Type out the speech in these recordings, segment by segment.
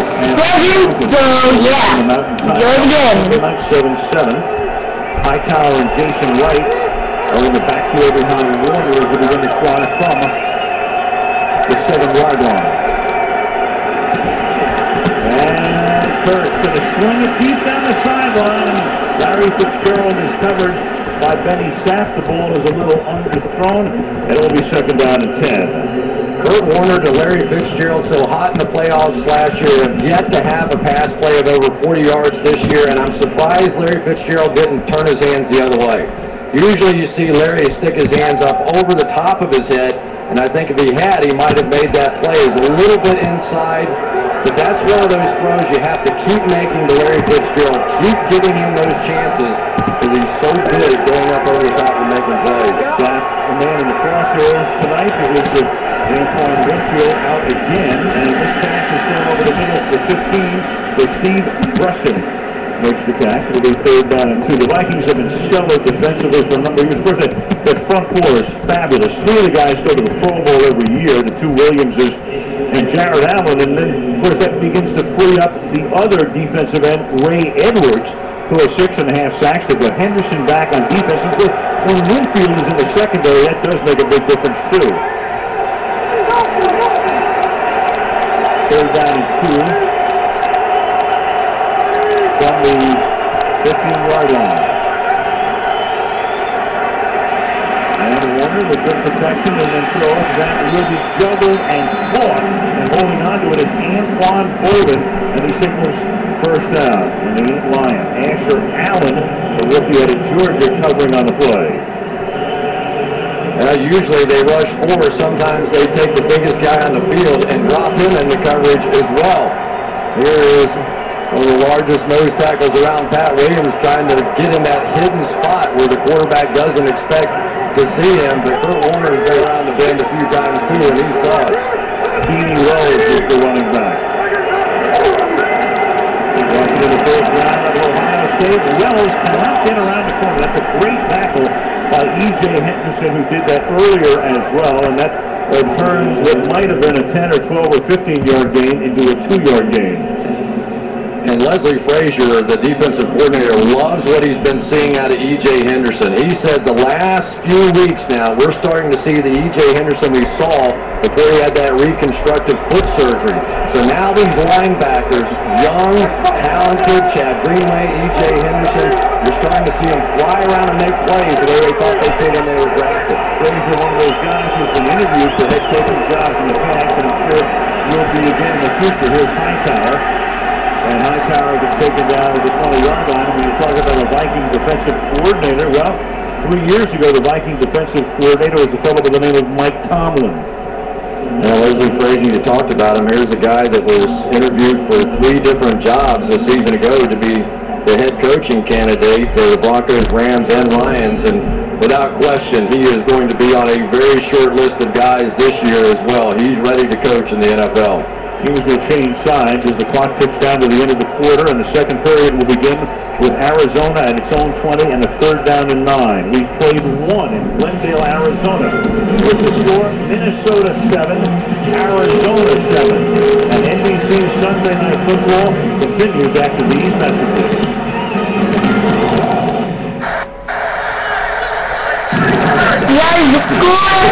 so yeah, go again. 7-7. Hightower and Jason Wright are in the backfield behind Warner as we begin to squad from the 7-yard line. And Kurt's going to swing it deep down the sideline. Larry Fitzgerald is covered by Benny Sapp. The ball is a little underthrown. It will be 2nd down and 10. Kurt Warner to Larry Fitzgerald, so hot in the playoffs last year, have yet to have a pass play of over 40 yards this year, and I'm surprised Larry Fitzgerald didn't turn his hands the other way. Usually you see Larry stick his hands up over the top of his head, and I think if he had, he might have made that play. It's a little bit inside, but that's one of those throws you have to keep making to Larry Fitzgerald. Keep giving him those chances, because he's so good at going up over the top and making plays. Sapp, the man in the crosshairs tonight. It was the Antoine Winfield out again, and this pass is thrown over the middle for 15, where Steve Bruston makes the catch. It'll be 3rd down and 2. The Vikings have been stellar defensively for a number of years. Of course, that front four is fabulous. 3 of the guys go to the Pro Bowl every year, the 2 Williamses and Jared Allen, and then, of course, that begins to free up the other defensive end, Ray Edwards, who has 6.5 sacks. They've got Henderson back on defense. Of course, when Winfield is in the secondary, that does make a big difference, too. 3rd down and 2 from the 15-yard line. And Warner with good protection and then throws. That will be juggled and caught. And holding on to it is Anquan Bolden. And he signals 1st down. And the Lion, Asher Allen, the rookie out of Georgia, covering on the play. Usually they rush 4. Sometimes they take the biggest guy on the field and drop him into coverage as well. Here is one of the largest nose tackles around, Pat Williams, trying to get in that hidden spot where the quarterback doesn't expect to see him. But Kurt Warner's been around the bend a few times too, and he saw it. Beanie Wells is the running back. Walking in the 1st round of Ohio State. Wells cannot get around the corner. That's a great tackle by E.J. Henderson, who did that earlier as well, and that turns what might have been a 10 or 12 or 15-yard gain into a 2-yard gain. And Leslie Frazier, the defensive coordinator, loves what he's been seeing out of E.J. Henderson. He said the last few weeks now, we're starting to see the E.J. Henderson we saw before he had that reconstructive foot surgery. So now these linebackers, young, talented, Chad Greenway, E.J. Henderson, you're starting to see them fly around and make plays the way they thought they could when they were drafted. Frazier, one of those guys who's been interviewed for head coaching jobs in the past, and I'm sure will be again in the future. Here's Hightower. And Hightower gets taken down to the 20-yard line. And when you talk about a Viking defensive coordinator, well, 3 years ago, the Viking defensive coordinator was a fellow by the name of Mike Tomlin. Now, Leslie Frazier, you talked about him. Here's a guy that was interviewed for 3 different jobs a season ago to be the head coaching candidate to the Broncos, Rams, and Lions. And without question, he is going to be on a very short list of guys this year as well. He's ready to coach in the NFL. Teams will change sides as the clock ticks down to the end of the quarter, and the second period will begin with Arizona at its own 20 and a 3rd down and 9. We've played 1 in Glendale, Arizona. With the score, Minnesota 7, Arizona 7. And NBC Sunday Night Football continues after these messages. That is the score.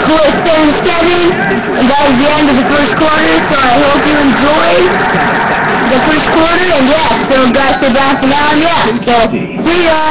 Score is 7-7. And that is the end of the 1st quarter. So I hope you enjoyed the 1st quarter. And yeah, so that's it back now. And yeah, so see ya.